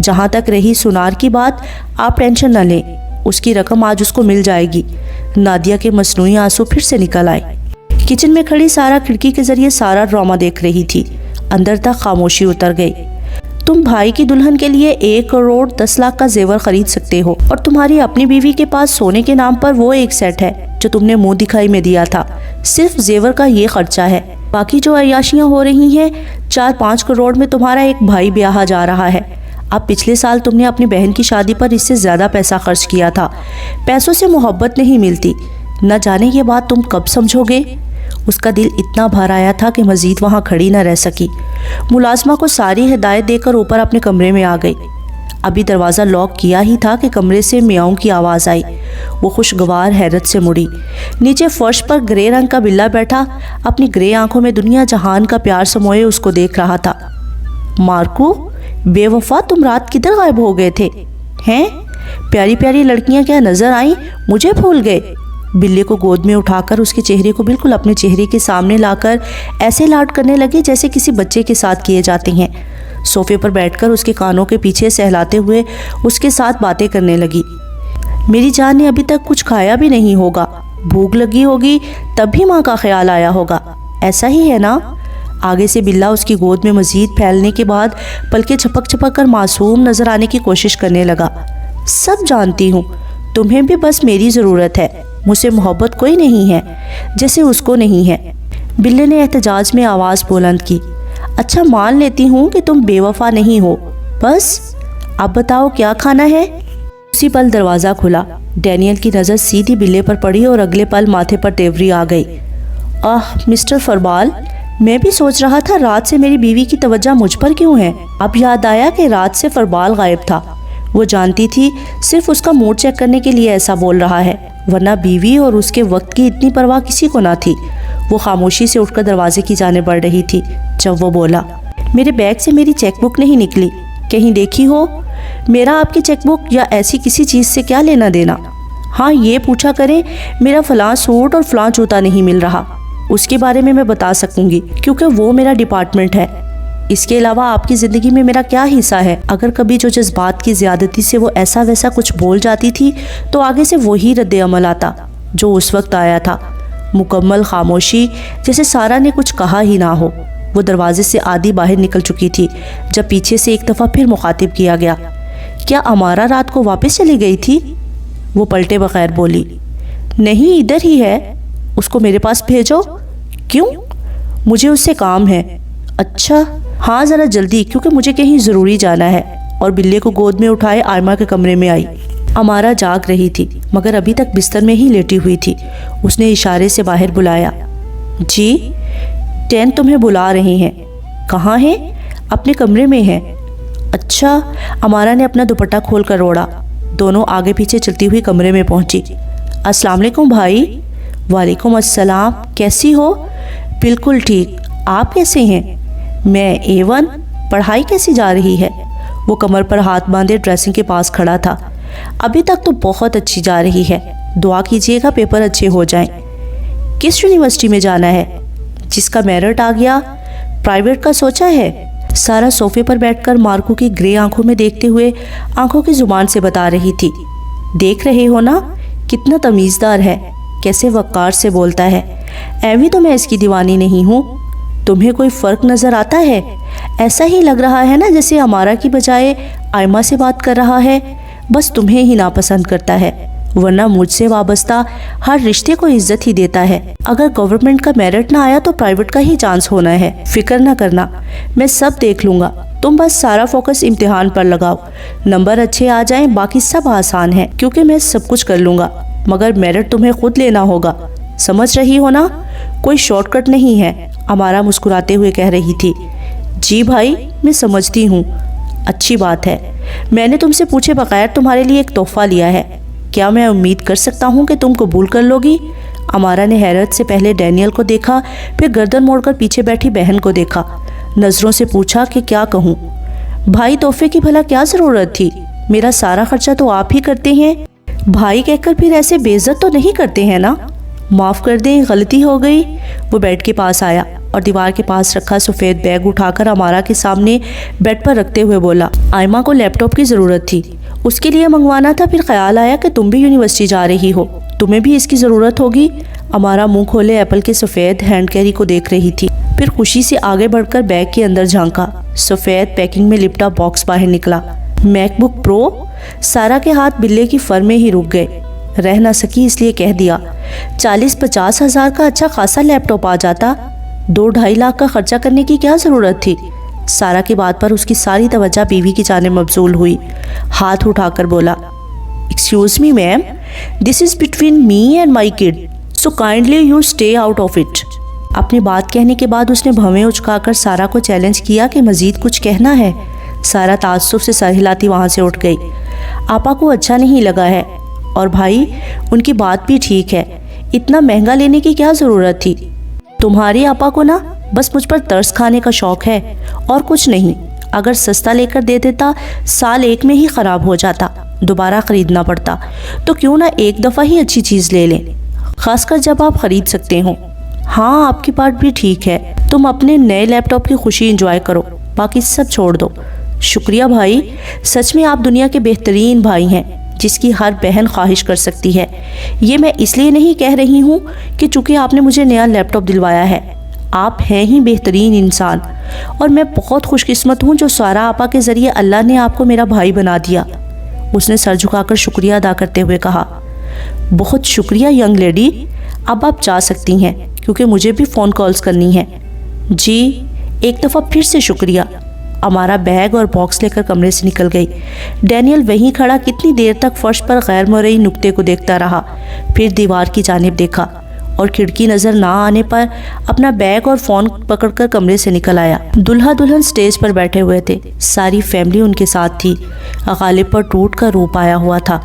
جہاں تک رہی سنار کی بات، آپ ٹینشن نہ لیں، اس کی رقم آج اس کو مل جائے گی۔ نادیہ کے مصنوعی آنسو پھر سے نکل آئے۔ کچن میں کھڑی سارا کھڑکی کے ذریعے سارا ڈرامہ دیکھ رہی تھی۔ اندر تک خاموشی اتر گئی۔ تم بھائی کی دلہن کے لیے 1 کروڑ 10 لاکھ کا زیور خرید سکتے ہو، اور تمہاری اپنی بیوی کے پاس سونے کے نام پر وہ 1 سیٹ ہے جو تم نے منہ دکھائی میں دیا تھا۔ صرف زیور کا یہ خرچہ ہے۔ باقی جو عیاشیاں ہو رہی ہیں، 4-5 کروڑ میں تمہارا ایک بھائی بیاہا جا رہا ہے۔ اب پچھلے سال تم نے اپنی بہن کی شادی پر اس سے زیادہ پیسہ خرچ کیا تھا۔ پیسوں سے محبت نہیں ملتی، نہ جانے یہ بات تم کب سمجھو گے۔ اس کا دل اتنا بھر آیا تھا کہ مزید وہاں کھڑی نہ رہ سکی۔ ملازمہ کو ساری ہدایت دے کر اوپر اپنے کمرے میں آ گئی۔ ابھی دروازہ لاک کیا ہی تھا کہ کمرے سے میاؤں کی آواز آئی۔ وہ خوشگوار حیرت سے مڑی۔ نیچے فرش پر گرے رنگ کا بلا بیٹھا اپنی گرے آنکھوں میں دنیا جہان کا پیار سموئے اس کو دیکھ رہا تھا۔ مارکو، بے وفا، تم رات کدھر غائب ہو گئے تھے؟ ہیں؟ پیاری پیاری لڑکیاں کیا نظر آئیں؟ مجھے بھول گئے؟ بلے کو گود میں اٹھا کر اس کے چہرے کو بالکل اپنے چہرے کے سامنے لا کر ایسے لاڈ کرنے لگے جیسے کسی بچے کے ساتھ کیے جاتے ہیں۔ صوفے پر بیٹھ کر اس کے کانوں کے پیچھے سہلاتے ہوئے اس کے ساتھ باتیں کرنے لگی۔ میری جان نے ابھی تک کچھ کھایا بھی نہیں ہوگا، بھوک لگی ہوگی تب بھی ماں کا خیال آیا ہوگا، ایسا ہی ہے نا؟ آگے سے بلا اس کی گود میں مزید پھیلنے کے بعد پلکیں چھپک چھپک کر معصوم نظر آنے کی کوشش کرنے لگا۔ سب جانتی ہوں، تمہیں بھی بس میری ضرورت ہے، مجھ سے محبت کوئی نہیں ہے جیسے اس کو نہیں ہے۔ بلے نے احتجاج میں آواز بلند کی۔ اچھا مان لیتی ہوں کہ تم بے وفا نہیں ہو، بس اب بتاؤ کیا کھانا ہے؟ اسی پل دروازہ کھلا۔ ڈینیل کی نظر سیدھی بلے پر پڑی اور اگلے پل ماتھے پر تیوری آ گئی۔ مسٹر فربال، میں بھی سوچ رہا تھا رات سے میری بیوی کی توجہ مجھ پر کیوں ہے۔ اب یاد آیا کہ رات سے فربال غائب تھا۔ وہ جانتی تھی صرف اس کا موڈ چیک کرنے کے لیے ایسا بول رہا ہے، ورنہ بیوی اور اس کے وقت کی اتنی پرواہ کسی کو نہ تھی۔ وہ خاموشی سے اٹھ کر دروازے کی جانب بڑھ رہی تھی جب وہ بولا، میرے بیگ سے میری چیک بک نہیں نکلی، کہیں دیکھی ہو؟ میرا آپ کی چیک بک یا ایسی کسی چیز سے کیا لینا دینا؟ ہاں یہ پوچھا کریں میرا فلاں سوٹ اور فلاں جوتا نہیں مل رہا، اس کے بارے میں بتا سکوں گی کیونکہ وہ میرا ڈپارٹمنٹ ہے۔ اس کے علاوہ آپ کی زندگی میں میرا کیا حصہ ہے؟ اگر کبھی جو جذبات کی زیادتی سے وہ ایسا ویسا کچھ بول جاتی تھی تو آگے سے وہی رد عمل آتا جو اس وقت آیا تھا۔ مکمل خاموشی، جیسے سارا نے کچھ کہا ہی نہ ہو۔ وہ دروازے سے آدھی باہر نکل چکی تھی جب پیچھے سے ایک دفعہ پھر مخاطب کیا گیا، کیا امارا رات کو واپس چلی گئی تھی؟ وہ پلٹے بغیر بولی، نہیں ادھر ہی ہے، اس کو میرے پاس بھیجو۔ کیوں؟ مجھے اس سے کام ہے۔ اچھا ہاں ذرا جلدی، کیونکہ مجھے کہیں ضروری جانا ہے۔ اور بلے کو گود میں اٹھائے آئمہ کے کمرے میں آئی۔ امارا جاگ رہی تھی مگر ابھی تک بستر میں ہی لیٹی ہوئی تھی۔ اس نے اشارے سے باہر بلایا، جی ٹین تمہیں بلا رہے ہیں۔ کہاں ہیں؟ اپنے کمرے میں ہیں۔ اچھا۔ امارا نے اپنا دوپٹہ کھول کر اوڑھا۔ دونوں آگے پیچھے چلتی ہوئی کمرے میں پہنچی۔ السلام علیکم بھائی۔ وعلیکم السلام، کیسی ہو؟ بالکل ٹھیک، آپ کیسے ہیں؟ میں A1۔ پڑھائی کیسی جا رہی ہے؟ وہ کمر پر ہاتھ باندھے ڈریسنگ کے پاس کھڑا تھا۔ ابھی تک تو بہت اچھی جا رہی ہے، دعا کیجیے گا پیپر اچھے ہو جائیں۔ کس یونیورسٹی میں جانا ہے؟ جس کا میرٹ آ گیا۔ پرائیویٹ کا سوچا ہے؟ سارا صوفے پر بیٹھ کر مارکو کی گرے آنکھوں میں دیکھتے ہوئے آنکھوں کی زبان سے بتا رہی تھی، دیکھ رہے ہو نا کتنا تمیزدار ہے، کیسے وقار سے بولتا ہے۔ ایویں تو میں اس کی دیوانی نہیں ہوں۔ تمہیں کوئی فرق نظر آتا ہے؟ ایسا ہی لگ رہا ہے نا جیسے امارا کی بجائے آئمہ سے بات کر رہا ہے، بس تمہیں ہی ناپسند کرتا ہے، ورنہ مجھ سے وابستہ ہر رشتے کو عزت ہی دیتا ہے۔ اگر گورنمنٹ کا میرٹ نہ آیا تو پرائیویٹ کا ہی چانس ہونا ہے، فکر نہ کرنا، میں سب دیکھ لوں گا۔ تم بس سارا فوکس امتحان پر لگاؤ، نمبر اچھے آ جائیں، باقی سب آسان ہے کیونکہ میں سب کچھ کر لوں گا، مگر میرٹ تمہیں خود لینا ہوگا، سمجھ رہی ہو نا؟ کوئی شارٹ کٹ نہیں ہے، امارا مسکراتے ہوئے کہہ رہی تھی۔ جی بھائی میں سمجھتی ہوں، اچھی بات ہے۔ میں نے تم سے پوچھے بغیر تمہارے لیے ایک تحفہ لیا ہے، کیا میں امید کر سکتا ہوں کہ تم قبول کر لو گی؟ امارا نے حیرت سے پہلے ڈینیل کو دیکھا، پھر گردن موڑ کر پیچھے بیٹھی بہن کو دیکھا، نظروں سے پوچھا کہ کیا کہوں؟ بھائی تحفے کی بھلا کیا ضرورت تھی؟ میرا سارا خرچہ تو آپ ہی کرتے ہیں، بھائی کہہ کر پھر ایسے بے عزت تو نہیں کرتے ہیں نا؟ معاف کر دیں، غلطی ہو گئی۔ وہ بیڈ کے پاس آیا، اور دیوار کے پاس رکھا سفید بیگ اٹھا کر امارا کے سامنے بیڈ پر رکھتے ہوئے بولا، آئمہ کو لیپ ٹاپ کی ضرورت تھی، اس کے لیے منگوانا تھا، پھر خیال آیا کہ تم بھی یونیورسٹی جا رہی ہو، تمہیں بھی اس کی ضرورت ہوگی۔ امارا منہ کھولے ایپل کے سفید ہینڈ کیری کو دیکھ رہی تھی، پھر خوشی سے آگے بڑھ کر بیگ کے اندر جھانکا۔ سفید پیکنگ میں لپٹا باکس باہر نکلا، میک بک پرو۔ سارا کے ہاتھ بلے کی فر میں ہی رک گئے، رہ نہ سکی اس لیے کہہ دیا، 40-50 ہزار کا اچھا خاصا لیپ ٹاپ آ جاتا، 2-2.5 لاکھ کا خرچہ کرنے کی کیا ضرورت تھی؟ سارا کی بات پر اس کی ساری توجہ بیوی کی جانب مبذول ہوئی، ہاتھ اٹھا کر بولا، excuse me ma'am, this is between me and my could, so kindly you stay out of it. اپنی بات کہنے کے بعد اس نے بھویں اچکا کر سارا کو چیلنج کیا کہ مزید کچھ کہنا ہے۔ سارا تعصب سے سر ہلاتی وہاں سے اٹھ گئی۔ آپا کو اچھا نہیں لگا ہے، اور بھائی ان کی بات بھی ٹھیک ہے، اتنا مہنگا لینے کی کیا ضرورت تھی؟ تمہاری آپا کو نا بس مجھ پر ترس کھانے کا شوق ہے اور کچھ نہیں، اگر سستا لے کر دے دیتا سال ایک میں ہی خراب ہو جاتا، دوبارہ خریدنا پڑتا، تو کیوں نہ ایک دفعہ ہی اچھی چیز لے لیں، خاص کر جب آپ خرید سکتے ہوں۔ ہاں آپ کی بات بھی ٹھیک ہے، تم اپنے نئے لیپ ٹاپ کی خوشی انجوائے کرو، باقی سب چھوڑ دو۔ شکریہ بھائی، سچ میں آپ دنیا کے بہترین بھائی ہیں جس کی ہر بہن خواہش کر سکتی ہے۔ یہ میں اس لیے نہیں کہہ رہی ہوں کہ چونکہ آپ نے مجھے نیا لیپ ٹاپ دلوایا ہے، آپ ہیں ہی بہترین انسان، اور میں بہت خوش قسمت ہوں جو سارا آپا کے ذریعے اللہ نے آپ کو میرا بھائی بنا دیا۔ اس نے سر جھکا کر شکریہ ادا کرتے ہوئے کہا، بہت شکریہ ینگ لیڈی، اب آپ جا سکتی ہیں کیونکہ مجھے بھی فون کالز کرنی ہے۔ جی ایک دفعہ پھر سے شکریہ۔ امارا بیگ اور باکس لے کر کمرے سے نکل گئی۔ ڈینیل وہیں کھڑا کتنی دیر تک فرش پر غیر مرئی نقطے کو دیکھتا رہا، پھر دیوار کی جانب دیکھا اور کھڑکی نظر نہ آنے پر اپنا بیگ اور فون پکڑ کر کمرے سے نکل آیا۔ دلہا دلہن سٹیج پر بیٹھے ہوئے تھے، ساری فیملی ان کے ساتھ تھی۔ غالب پر ٹوٹ کا روپ آیا ہوا تھا،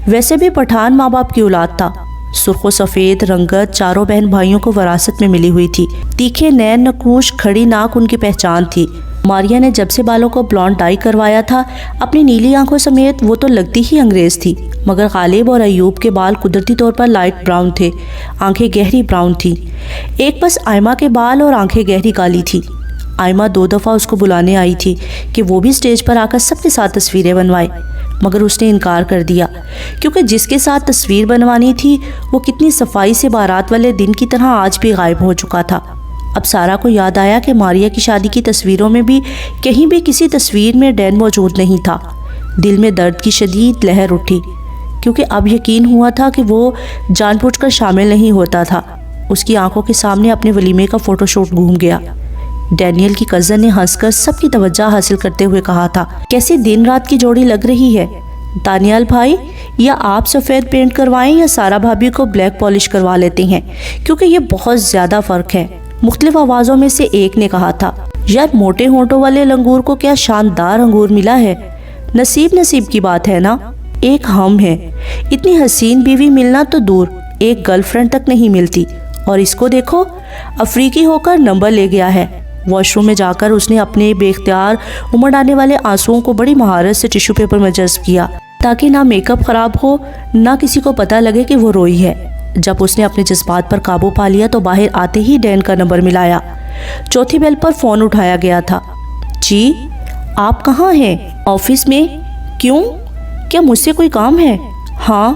ویسے بھی پٹھان ماں باپ کی اولاد تھا۔ سرخ و سفید رنگت چاروں بہن بھائیوں کو وراثت میں ملی ہوئی تھی۔ تیکھے نین نقوش کھڑی ناک ان کی پہچان تھی۔ ماریا نے جب سے بالوں کو بلانڈ ڈائی کروایا تھا، اپنی نیلی آنکھوں سمیت وہ تو لگتی ہی انگریز تھی، مگر غالب اور ایوب کے بال قدرتی طور پر لائٹ براؤن تھے، آنکھیں گہری براؤن تھی۔ ایک بس آئمہ کے بال اور آنکھیں گہری کالی تھی۔ آئمہ 2 دفعہ اس کو بلانے آئی تھی کہ وہ بھی سٹیج پر آ کر سب کے ساتھ تصویریں بنوائے، مگر اس نے انکار کر دیا، کیونکہ جس کے ساتھ تصویر بنوانی تھی وہ کتنی صفائی سے بارات والے دن کی طرح آج بھی غائب ہو چکا تھا۔ اب سارا کو یاد آیا کہ ماریا کی شادی کی تصویروں میں بھی کہیں بھی کسی تصویر میں ڈین موجود نہیں تھا۔ دل میں درد کی شدید لہر اٹھی، کیونکہ اب یقین ہوا تھا کہ وہ جان بوجھ کر شامل نہیں ہوتا تھا۔ اس کی آنکھوں کے سامنے اپنے ولیمے کا فوٹو شوٹ گھوم گیا۔ ڈینیل کی کزن نے ہنس کر سب کی توجہ حاصل کرتے ہوئے کہا تھا، کیسے دن رات کی جوڑی لگ رہی ہے دانیال بھائی، یا آپ سفید پینٹ کروائیں یا سارا بھابھی کو بلیک پالش کروا لیتے ہیں، کیونکہ یہ بہت زیادہ فرق ہے۔ مختلف آوازوں میں سے ایک نے کہا تھا، یار موٹے ہونٹوں والے لنگور کو کیا شاندار انگور ملا ہے، نصیب کی بات ہے نا۔ ایک ہم ہیں، اتنی حسین بیوی ملنا تو دور، ایک گرل فرینڈ تک نہیں ملتی، اور اس کو دیکھو افریقی ہو کر نمبر لے گیا ہے۔ واش روم میں جا کر اس نے اپنے بے اختیار امڑ آنے والے آنسوؤں کو بڑی مہارت سے ٹیشو پیپر میں جذب کیا، تاکہ نہ میک اپ خراب ہو نہ کسی کو پتہ لگے کہ وہ روئی ہے۔ جب اس نے اپنے جذبات پر قابو پا لیا تو باہر آتے ہی ڈین کا نمبر ملایا۔ چوتھی بیل پر فون اٹھایا گیا تھا۔ جی آپ کہاں ہیں؟ آفس میں۔ کیوں؟ کیا مجھ سے کوئی کام ہے؟ ہاں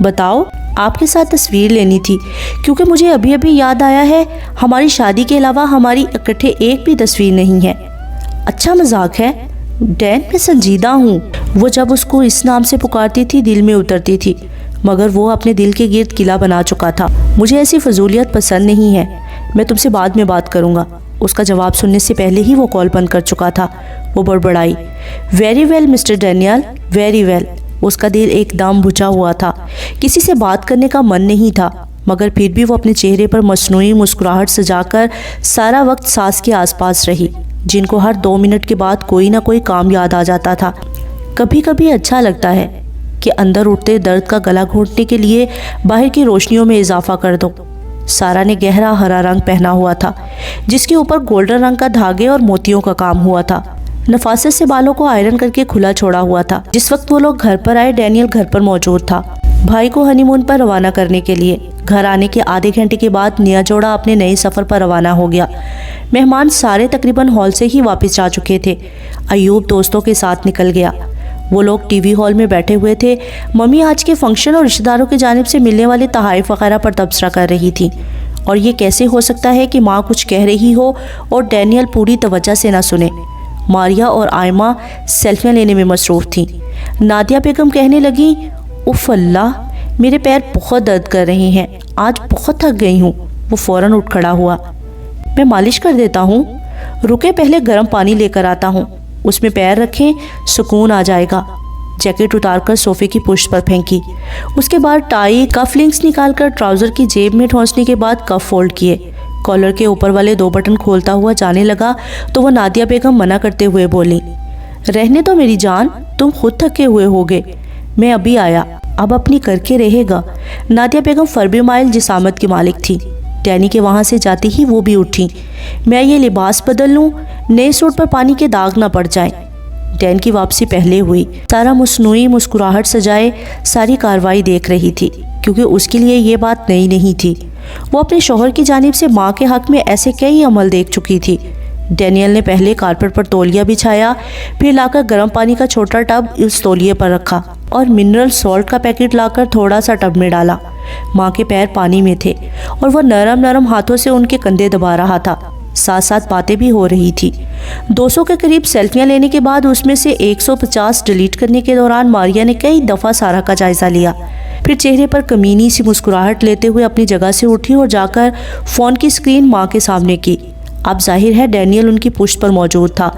بتاؤ۔ آپ کے ساتھ تصویر لینی تھی، کیونکہ مجھے ابھی یاد آیا ہے ہماری شادی کے علاوہ ہماری اکٹھے ایک بھی تصویر نہیں ہے۔ اچھا مذاق ہے ڈین، میں سنجیدہ ہوں۔ وہ جب اس کو اس نام سے پکارتی تھی دل میں اترتی تھی، مگر وہ اپنے دل کے گرد قلعہ بنا چکا تھا۔ مجھے ایسی فضولیت پسند نہیں ہے، میں تم سے بعد میں بات کروں گا۔ اس کا جواب سننے سے پہلے ہی وہ کال بند کر چکا تھا۔ وہ بڑبڑائی، very well mister Daniel, very well. اس کا دل ایک دم بجھا ہوا تھا، کسی سے بات کرنے کا من نہیں تھا، مگر پھر بھی وہ اپنے چہرے پر مصنوعی مسکراہٹ سجا کر سارا وقت ساس کے آس پاس رہی، جن کو ہر 2 منٹ کے بعد کوئی نہ کوئی کام یاد آ جاتا تھا۔ کبھی کبھی اچھا لگتا ہے کہ اندر اٹھتے درد کا گلا گھونٹنے کے لیے باہر کی روشنیوں میں اضافہ کر دو۔ سارا نے گہرا ہرا رنگ پہنا ہوا تھا، جس کے اوپر گولڈن رنگ کا دھاگے اور موتیوں کا کام ہوا تھا۔ نفاست سے بالوں کو آئرن کر کے کھلا چھوڑا ہوا تھا۔ جس وقت وہ لوگ گھر پر آئے ڈینیل گھر پر موجود تھا۔ بھائی کو ہنی مون پر روانہ کرنے کے لیے۔ گھر آنے کے آدھے گھنٹے کے بعد نیا جوڑا اپنے نئے سفر پر روانہ ہو گیا۔ مہمان سارے تقریباً ہال سے ہی واپس جا چکے تھے۔ ایوب دوستوں کے ساتھ نکل گیا۔ وہ لوگ ٹی وی ہال میں بیٹھے ہوئے تھے۔ ممی آج کے فنکشن اور رشتہ داروں کی جانب سے ملنے والے تحائف وغیرہ پر تبصرہ کر رہی تھی، اور یہ کیسے ہو سکتا ہے کہ ماں کچھ کہہ رہی ہو اور ڈینیل پوری توجہ سے نہ سنے۔ ماریا اور آئمہ سیلفیاں لینے میں مصروف تھیں۔ نادیہ بیگم کہنے لگی، اف اللہ، میرے پیر بہت درد کر رہے ہیں، آج بہت تھک گئی ہوں۔ وہ فوراً اٹھ کھڑا ہوا۔ میں مالش کر دیتا ہوں، رکے پہلے گرم پانی لے کر آتا ہوں، اس میں پیر رکھیں، سکون آ جائے گا۔ جیکٹ اتار کر صوفے کی پشت پر پھینکی، اس کے بعد ٹائی کف لنکس نکال کر ٹراؤزر کی جیب میں ٹھونسنے کے بعد کف فولڈ کیے۔ کالر کے اوپر والے 2 بٹن کھولتا ہوا جانے لگا تو وہ نادیہ بیگم منع کرتے ہوئے بولی، رہنے دو میری جان، تم خود تھکے ہوئے ہوگے، میں ابھی آیا، اب اپنی کر کے رہے گا۔ نادیہ بیگم فربی مائل جسامت کی مالک تھی۔ ڈینی کے وہاں سے جاتی ہی وہ بھی اٹھی، میں یہ لباس بدل لوں، نئے سوٹ پر پانی کے داغ نہ پڑ جائیں۔ ڈین کی واپسی پہلے ہوئی۔ سارا مصنوعی مسکراہٹ سجائے ساری کاروائی دیکھ رہی تھی، کیونکہ اس کے لیے یہ بات نئی نہیں تھی۔ وہ اپنے شوہر کی جانب سے ماں کے حق میں ایسے کئی عمل دیکھ چکی تھی۔ ڈینیل نے پہلے کارپیٹ پر تولیہ بچھایا، پھر لا کر گرم پانی کا چھوٹا ٹب اس تولیے پر رکھا اور منرل سالٹ کا پیکٹ لا کر تھوڑا سا ٹب میں ڈالا۔ ماں کے پیر پانی میں تھے اور وہ نرم نرم ہاتھوں سے ان کے کندھے دبا رہا تھا، ساتھ ساتھ باتیں بھی ہو رہی تھی۔ 200 کے قریب سیلفیاں لینے کے بعد اس میں سے 150 ڈیلیٹ کرنے کے دوران ماریا نے کئی دفعہ سارا کا جائزہ لیا، پھر چہرے پر کمینی سی مسکراہٹ لیتے ہوئے اپنی جگہ سے اٹھی اور جا کر فون کی اسکرین ماں کے سامنے کی۔ اب ظاہر ہے ڈینیل ان کی پشت پر موجود تھا،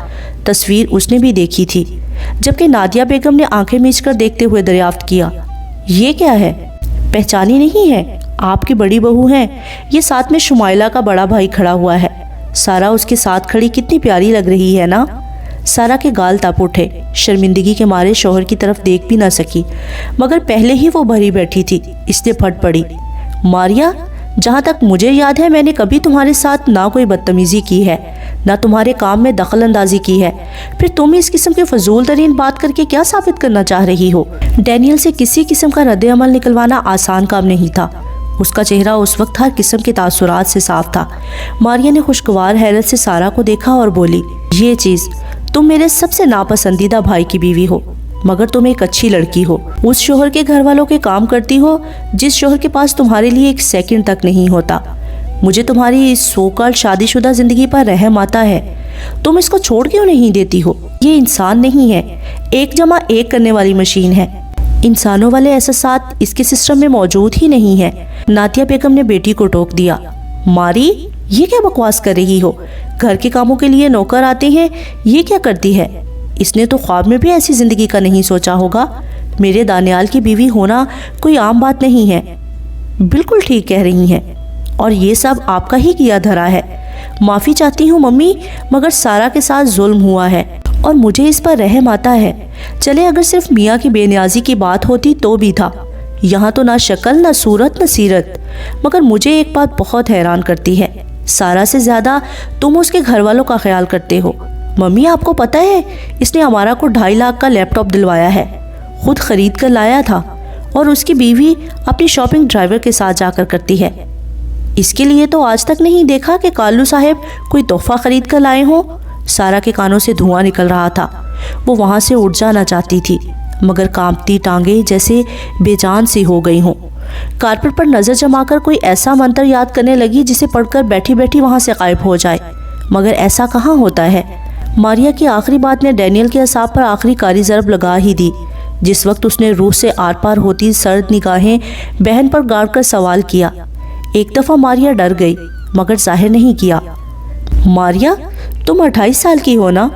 تصویر اس نے بھی دیکھی تھی، جبکہ نادیہ بیگم نے آنکھیں میچ کر دیکھتے ہوئے دریافت کیا، یہ کیا ہے؟ پہچانی نہیں ہے؟ آپ کی بڑی بہو ہیں، یہ ساتھ میں شمائلہ کا بڑا بھائی کھڑا ہوا ہے۔ سارا اس کے ساتھ کھڑی کتنی پیاری لگ رہی ہے نا؟ سارا کے گال تپ اٹھے، شرمندگی کے مارے شوہر کی طرف دیکھ بھی نہ سکی، مگر پہلے ہی وہ بھری بیٹھی تھی، اس نے پھٹ پڑی، ماریا، جہاں تک مجھے یاد ہے میں نے کبھی تمہارے ساتھ نہ کوئی بدتمیزی کی ہے، نہ تمہارے کام میں دخل اندازی کی ہے، پھر تم اس قسم کی فضول ترین بات کر کے کیا ثابت کرنا چاہ رہی ہو؟ ڈینیل سے کسی قسم کا رد عمل نکلوانا آسان کام نہیں تھا۔ اس کا چہرہ اس وقت ہر قسم کے تاثرات سے صاف تھا۔ ماریا نے خوشگوار حیرت سے سارا کو دیکھا اور بولی، یہ چیز، تم میرے سب سے ناپسندیدہ بھائی کی بیوی ہو، مگر تم ایک اچھی لڑکی ہو، اس شوہر کے گھر والوں کے کام کرتی ہو جس شوہر کے پاس تمہارے لیے ایک سیکنڈ تک نہیں ہوتا۔ مجھے تمہاری اس سو کال شادی شدہ زندگی پر رحم آتا ہے، تم اس کو چھوڑ کیوں نہیں دیتی ہو؟ یہ انسان نہیں ہے، 1+1 کرنے والی مشین ہے۔ انسانوں والے احساسات اس کے سسٹم میں موجود ہی نہیں ہے۔ نادیہ بیگم نے بیٹی کو ٹوک دیا، ماری، یہ کیا بکواس کر رہی ہو؟ گھر کے کاموں کے لیے نوکر آتے ہیں، یہ کیا کرتی ہے؟ اس نے تو خواب میں بھی ایسی زندگی کا نہیں سوچا ہوگا۔ میرے دانیال کی بیوی ہونا کوئی عام بات نہیں ہے۔ بالکل ٹھیک کہہ رہی ہیں، اور یہ سب آپ کا ہی کیا دھرا ہے۔ معافی چاہتی ہوں ممی، مگر سارا کے ساتھ ظلم ہوا ہے اور مجھے اس پر رحم آتا ہے۔ چلے اگر صرف میاں کی بے نیازی کی بات ہوتی تو بھی تھا، یہاں تو نہ شکل، نہ صورت، نہ سیرت۔ مگر مجھے ایک بات بہت حیران کرتی ہے، سارا سے زیادہ تم اس کے گھر والوں کا خیال کرتے ہو۔ ممی، آپ کو پتہ ہے اس نے ہمارا کو 2.5 لاکھ کا لیپ ٹاپ دلوایا ہے، خود خرید کر لایا تھا، اور اس کی بیوی اپنی شاپنگ ڈرائیور کے ساتھ جا کر کرتی ہے۔ اس کے لیے تو آج تک نہیں دیکھا کہ کالو صاحب کوئی تحفہ خرید کر لائے ہوں۔ سارا کے کانوں سے دھواں نکل رہا تھا، وہ وہاں سے اٹھ جانا چاہتی تھی، مگر کانپتی ٹانگیں جیسے بے جان سی ہو گئی ہوں۔ کارپیٹ پر نظر جما کر کوئی ایسا منتر یاد کرنے لگی جسے پڑھ کر بیٹھی بیٹھی وہاں سے غائب ہو جائے، مگر ایسا کہاں ہوتا ہے۔ ماریا کی آخری بات نے ڈینیل کے اعصاب پر آخری کاری ضرب لگا ہی دی۔ جس وقت اس نے روح سے آر پار ہوتی سرد نگاہیں بہن پر گاڑ کر سوال کیا۔ ایک دفعہ ماریا ڈر گئی، مگر ظاہر نہیں کیا۔ ماریا، تم 28 سال کی ہو نا؟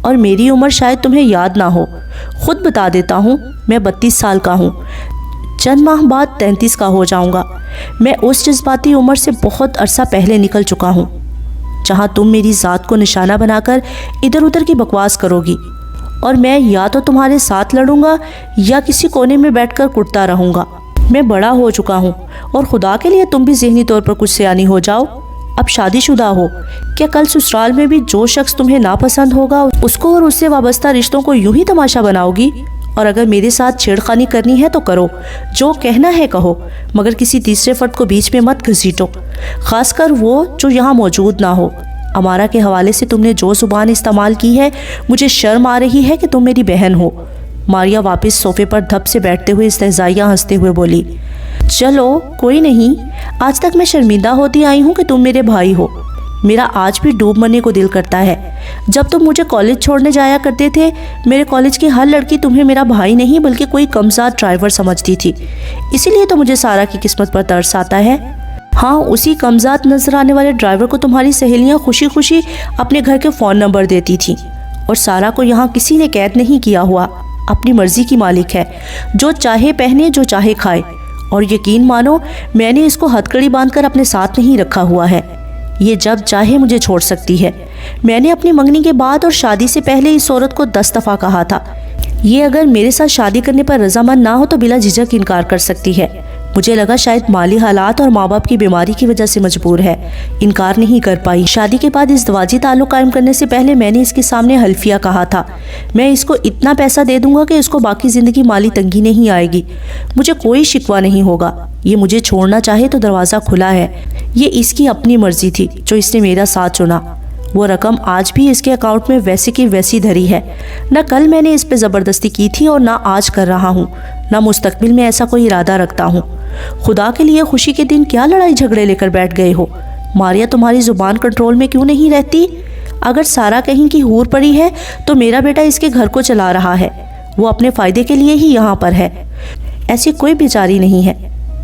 اور میری عمر شاید تمہیں یاد نہ ہو۔ خود بتا دیتا ہوں، میں 32 سال کا ہوں، چند ماہ بعد 33 کا ہو جاؤں گا۔ میں اس جذباتی عمر سے بہت عرصہ پہلے نکل چکا ہوں جہاں تم میری ذات کو نشانہ بنا کر ادھر ادھر کی بکواس کرو گی، اور میں یا تو تمہارے ساتھ لڑوں گا یا کسی کونے میں بیٹھ کر کٹتا رہوں گا۔ میں بڑا ہو چکا ہوں، اور خدا کے لیے تم بھی ذہنی طور پر کچھ سیانی ہو جاؤ۔ اب شادی شدہ ہو، کیا کل سسرال میں بھی جو شخص تمہیں ناپسند ہوگا اس کو اور اس سے وابستہ رشتوں کو یوں ہی تماشا بناؤ گی؟ اور اگر میرے ساتھ چھیڑخانی کرنی ہے تو کرو، جو کہنا ہے کہو، مگر کسی تیسرے فرد کو بیچ میں مت گھسیٹو، خاص کر وہ جو یہاں موجود نہ ہو۔ امارا کے حوالے سے تم نے جو زبان استعمال کی ہے، مجھے شرم آ رہی ہے کہ تم میری بہن ہو۔ ماریا واپس صوفے پر دھپ سے بیٹھتے ہوئے استہزائیہ ہنستے ہوئے بولی، چلو کوئی نہیں، آج تک میں شرمندہ ہوتی آئی ہوں کہ تم میرے بھائی ہو۔ میرا آج بھی ڈوب مرنے کو دل کرتا ہے۔ جب تم مجھے کالج چھوڑنے جایا کرتے تھے، میرے کالج کی ہر لڑکی تمہیں میرا بھائی نہیں بلکہ کوئی کمزاد ڈرائیور سمجھتی تھی، اسی لیے تو مجھے سارا کی قسمت پر ترس آتا ہے۔ ہاں، اسی کمزاد نظر آنے والے ڈرائیور کو تمہاری سہیلیاں خوشی خوشی اپنے گھر کے فون نمبر دیتی تھیں، اور سارا کو یہاں کسی نے قید نہیں کیا ہوا، اپنی مرضی کی مالک ہے، جو چاہے پہنے جو چاہے کھائے، اور یقین مانو میں نے اس کو ہتھکڑی باندھ کر اپنے ساتھ نہیں رکھا ہوا ہے، یہ جب چاہے مجھے چھوڑ سکتی ہے۔ میں نے اپنی منگنی کے بعد اور شادی سے پہلے اس عورت کو 10 دفعہ کہا تھا، یہ اگر میرے ساتھ شادی کرنے پر رضامند نہ ہو تو بلا جھجک انکار کر سکتی ہے۔ مجھے لگا شاید مالی حالات اور ماں باپ کی بیماری کی وجہ سے مجبور ہے، انکار نہیں کر پائی۔ شادی کے بعد ازدواجی تعلق قائم کرنے سے پہلے میں نے اس کے سامنے حلفیہ کہا تھا، میں اس کو اتنا پیسہ دے دوں گا کہ اس کو باقی زندگی مالی تنگی نہیں آئے گی، مجھے کوئی شکوہ نہیں ہوگا۔ یہ مجھے چھوڑنا چاہے تو دروازہ کھلا ہے، یہ اس کی اپنی مرضی تھی جو اس نے میرا ساتھ چنا۔ وہ رقم آج بھی اس کے اکاؤنٹ میں ویسے کی ویسی دھری ہے، نہ کل میں نے اس پہ زبردستی کی تھی اور نہ آج کر رہا ہوں، نہ مستقبل میں ایسا کوئی ارادہ رکھتا ہوں۔ خدا کے لیے خوشی کے دن کیا لڑائی جھگڑے لے کر بیٹھ گئے ہو؟ ماریا، تمہاری زبان کنٹرول میں کیوں نہیں رہتی؟ اگر سارا کہیں کی حور پڑی ہے تو میرا بیٹا اس کے گھر کو چلا رہا ہے، وہ اپنے فائدے کے لیے ہی یہاں پر ہے، ایسی کوئی بیچاری نہیں ہے۔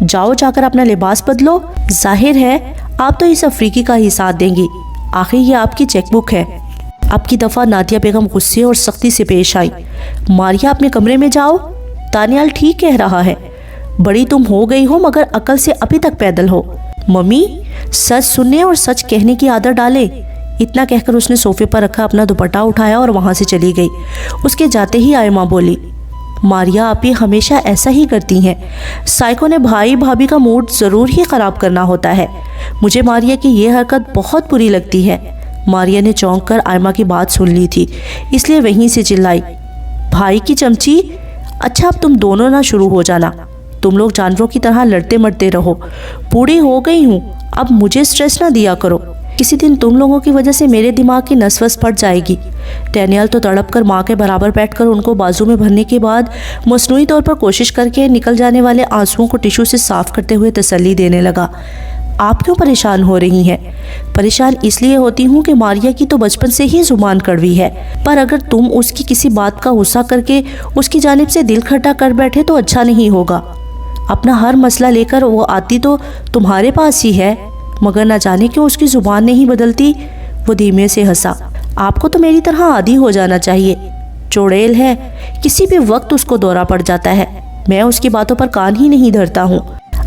جاؤ، جا کر اپنا لباس بدلو، ظاہر ہے آپ تو اس افریقی کا ہی ساتھ دیں گی، آخر یہ آپ کی چیک بک ہے۔ اب کی دفعہ نادیہ بیگم غصے اور سختی سے پیش آئی۔ ماریا، اپنے کمرے میں جاؤ، دانیال ٹھیک کہہ رہا ہے، بڑی تم ہو گئی ہو مگر عقل سے ابھی تک پیدل ہو۔ ممی، سچ سننے اور سچ کہنے کی عادت ڈالے۔ اتنا کہہ کر اس نے صوفے پر رکھا اپنا دوپٹہ اٹھایا اور وہاں سے چلی گئی۔ اس کے جاتے ہی آئمہ بولی، ماریا آپ یہ ہمیشہ ایسا ہی کرتی ہیں، سائیکو نے بھائی بھابھی کا موڈ ضرور ہی خراب کرنا ہوتا ہے۔ مجھے ماریا کی یہ حرکت بہت بری لگتی ہے۔ ماریا نے چونک کر آئمہ کی بات سن لی تھی، اس لیے وہیں سے چلائی، بھائی کی چمچی، اچھا اب تم دونوں نہ شروع ہو جانا، تم لوگ جانوروں کی طرح لڑتے مرتے رہو، بوڑھی ہو گئی ہوں، اب مجھے سٹریس نہ دیا کرو، کسی دن تم لوگوں کی وجہ سے میرے دماغ کی نس وس پڑ جائے گی۔ ڈینیل تو تڑپ کر ماں کے برابر بیٹھ کر ان کو بازو میں بھرنے کے بعد مصنوعی طور پر کوشش کر کے نکل جانے والے آنسوؤں کو ٹشو سے صاف کرتے ہوئے تسلی دینے لگا۔ آپ کیوں پریشان ہو رہی ہیں؟ پریشان اس لیے ہوتی ہوں کہ ماریا کی تو بچپن سے ہی زبان کڑوی ہے، پر اگر تم اس کی کسی بات کا غصہ کر کے اس کی جانب سے دل کھٹا کر بیٹھے تو اچھا نہیں ہوگا۔ اپنا ہر مسئلہ لے کر وہ آتی تو تمہارے پاس ہی ہے، مگر نہ جانے کیوں اس کی زبان نہیں بدلتی۔ وہ دھیمے سے ہنسا، آپ کو تو میری طرح عادی ہو جانا چاہیے، چوڑیل ہے، کسی بھی وقت اس کو دورہ پڑ جاتا ہے، میں اس کی باتوں پر کان ہی نہیں دھرتا ہوں۔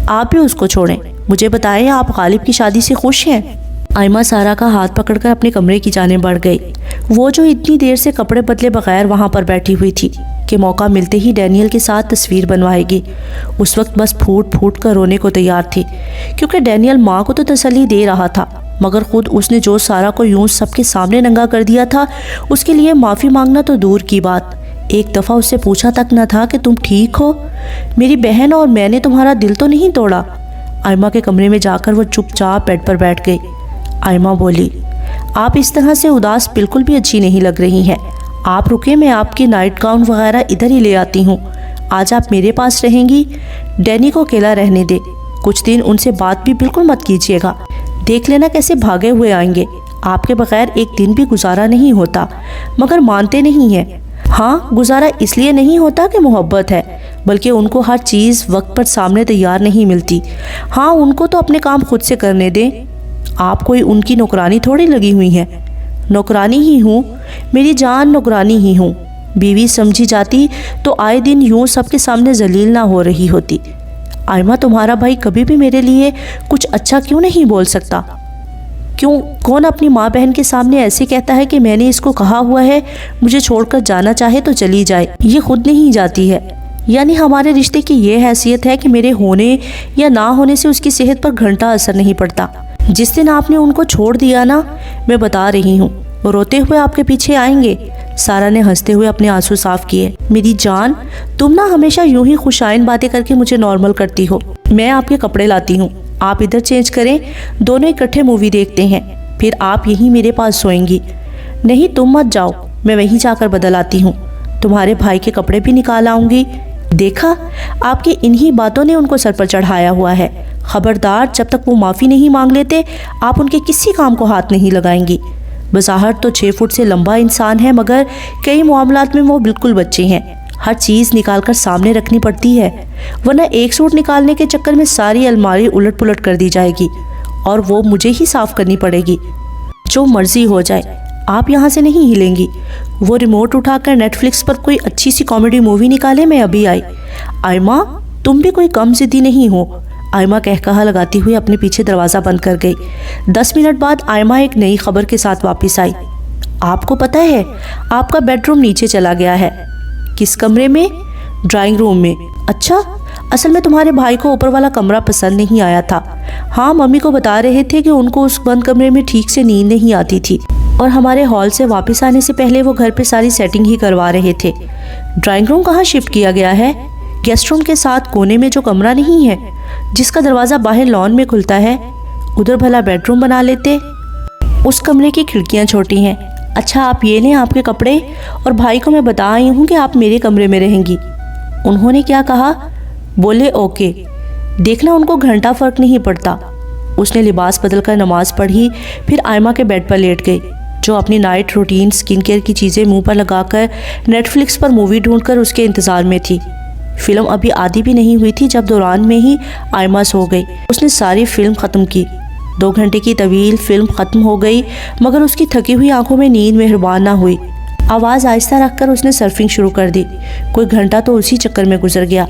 آپ بھی اس کو چھوڑیں، مجھے بتائیں آپ غالب کی شادی سے خوش ہیں؟ آئمہ سارا کا ہاتھ پکڑ کر اپنے کمرے کی جانب بڑھ گئی، وہ جو اتنی دیر سے کپڑے بدلے بغیر وہاں پر بیٹھی ہوئی تھی کہ موقع ملتے ہی ڈینیل کے ساتھ تصویر بنوائے گی، اس وقت بس پھوٹ پھوٹ کر رونے کو تیار تھی، کیونکہ ڈینیل ماں کو تو تسلی دے رہا تھا، مگر خود اس نے جو سارا کو یوں سب کے سامنے ننگا کر دیا تھا، اس کے لیے معافی مانگنا تو دور کی بات، ایک دفعہ اس سے پوچھا تک نہ تھا کہ تم ٹھیک ہو، میری بہن، اور میں نے تمہارا دل تو نہیں توڑا۔ آئمہ کے کمرے میں جا کر وہ چپ چاپ بیڈ پر بیٹھ گئی۔ آئمہ بولی، آپ اس طرح سے اداس بالکل بھی اچھی نہیں لگ رہی ہیں، آپ رکے، میں آپ کی نائٹ گاؤن وغیرہ ادھر ہی لے آتی ہوں، آج آپ میرے پاس رہیں گی، ڈینی کو اکیلا رہنے دے، کچھ دن ان سے بات بھی بالکل مت کیجیے گا، دیکھ لینا کیسے بھاگے ہوئے آئیں گے، آپ کے بغیر ایک دن بھی گزارا نہیں ہوتا، مگر مانتے نہیں ہیں۔ ہاں، گزارا اس لیے نہیں ہوتا کہ محبت ہے، بلکہ ان کو ہر چیز وقت پر سامنے تیار نہیں ملتی۔ ہاں، ان کو تو اپنے کام خود سے کرنے دیں، آپ کوئی ان کی نوکرانی تھوڑی لگی ہوئی ہیں۔ نوکرانی ہی ہوں، میری جان، نوکرانی ہی ہوں، بیوی سمجھی جاتی تو آئے دن یوں سب کے سامنے ذلیل نہ ہو رہی ہوتی۔ آئمہ، تمہارا بھائی کبھی بھی میرے لیے کچھ اچھا کیوں نہیں بول سکتا؟ کیوں کون اپنی ماں بہن کے سامنے ایسے کہتا ہے کہ میں نے اس کو کہا ہوا ہے مجھے چھوڑ کر جانا چاہے تو چلی جائے، یہ خود نہیں جاتی ہے؟ یعنی ہمارے رشتے کی یہ حیثیت ہے کہ میرے ہونے یا نہ ہونے سے اس کی صحت پر گھنٹا اثر نہیں پڑتا۔ جس دن آپ نے ان کو چھوڑ دیا نا، میں بتا رہی ہوں، وہ روتے ہوئے آپ کے پیچھے آئیں گے۔ سارا نے ہنستے ہوئے اپنے آنسو صاف کیے۔ میری جان، تم نہ ہمیشہ یوں ہی خوشائن باتیں کر کے مجھے نارمل کرتی ہو۔ میں آپ کے کپڑے لاتی ہوں، آپ ادھر چینج کریں، دونوں اکٹھے مووی دیکھتے ہیں، پھر آپ یہیں میرے پاس سوئیں گی۔ نہیں تم مت جاؤ، میں وہیں جا کر بدل آتی ہوں، تمہارے بھائی کے کپڑے بھی نکال آؤں گی۔ دیکھا، آپ کی انہی باتوں نے ان کو سر پر چڑھایا ہوا ہے۔ خبردار، جب تک وہ معافی نہیں مانگ لیتے آپ ان کے کسی کام کو ہاتھ نہیں لگائیں گی۔ بظاہر تو 6 فٹ سے لمبا انسان ہے، مگر کئی معاملات میں وہ بالکل بچے ہیں۔ ہر چیز نکال کر سامنے رکھنی پڑتی ہے، ورنہ ایک سوٹ نکالنے کے چکر میں ساری الماری الٹ پلٹ کر دی جائے گی اور وہ مجھے ہی صاف کرنی پڑے گی۔ جو مرضی ہو جائے، آپ یہاں سے نہیں ہلیں گی۔ وہ ریموٹ اٹھا کر نیٹ فلکس پر کوئی اچھی سی کامیڈی مووی نکالے، میں ابھی آئی۔ آئمہ، تم بھی کوئی کم ضدی نہیں ہو، آئمہ کہا لگاتی ہوئی اپنے پیچھے دروازہ بند کر گئی۔ 10 منٹ بعد آئمہ ایک نئی خبر کے ساتھ واپس آئی۔ آپ کو پتہ ہے آپ کا بیڈ روم نیچے چلا گیا ہے۔ کس کمرے میں؟ ڈرائنگ روم میں۔ اچھا، اصل میں تمہارے بھائی کو اوپر والا کمرہ پسند نہیں آیا تھا۔ ہاں، ممی کو بتا رہے تھے کہ ان کو اس بند کمرے میں ٹھیک سے نیند نہیں آتی تھی، اور ہمارے ہال سے واپس آنے سے پہلے وہ گھر پہ ساری سیٹنگ ہی کروا رہے تھے۔ ڈرائنگ روم کہاں شفٹ کیا گیا ہے؟ گیسٹ روم کے ساتھ کونے میں جو کمرہ نہیں ہے جس کا دروازہ باہر لان میں کھلتا ہے، ادھر بھلا بیڈ روم بنا لیتے۔ اس کمرے کی کھڑکیاں چھوٹی ہیں۔ اچھا، آپ یہ لیں آپ کے کپڑے، اور بھائی کو میں بتا آئی ہوں کہ آپ میرے کمرے میں رہیں گی۔ انہوں نے کیا کہا؟ بولے اوکے۔ دیکھنا، ان کو گھنٹہ فرق نہیں پڑتا۔ اس نے لباس بدل کر نماز پڑھی، پھر آئمہ کے بیڈ پر لیٹ گئی، جو اپنی نائٹ روٹین سکن کیئر کی چیزیں منہ پر لگا کر نیٹ فلکس پر مووی ڈھونڈ کر اس کے انتظار میں تھی۔ فلم ابھی آدھی بھی نہیں ہوئی تھی جب دوران میں ہی آئمہ سو گئی۔ اس نے ساری فلم ختم کی۔ 2 گھنٹے کی طویل فلم ختم ہو گئی، مگر اس کی تھکی ہوئی آنکھوں میں نیند مہربان نہ ہوئی۔ آواز آہستہ رکھ کر اس نے سرفنگ شروع کر دی۔ کوئی گھنٹہ تو اسی چکر میں گزر گیا۔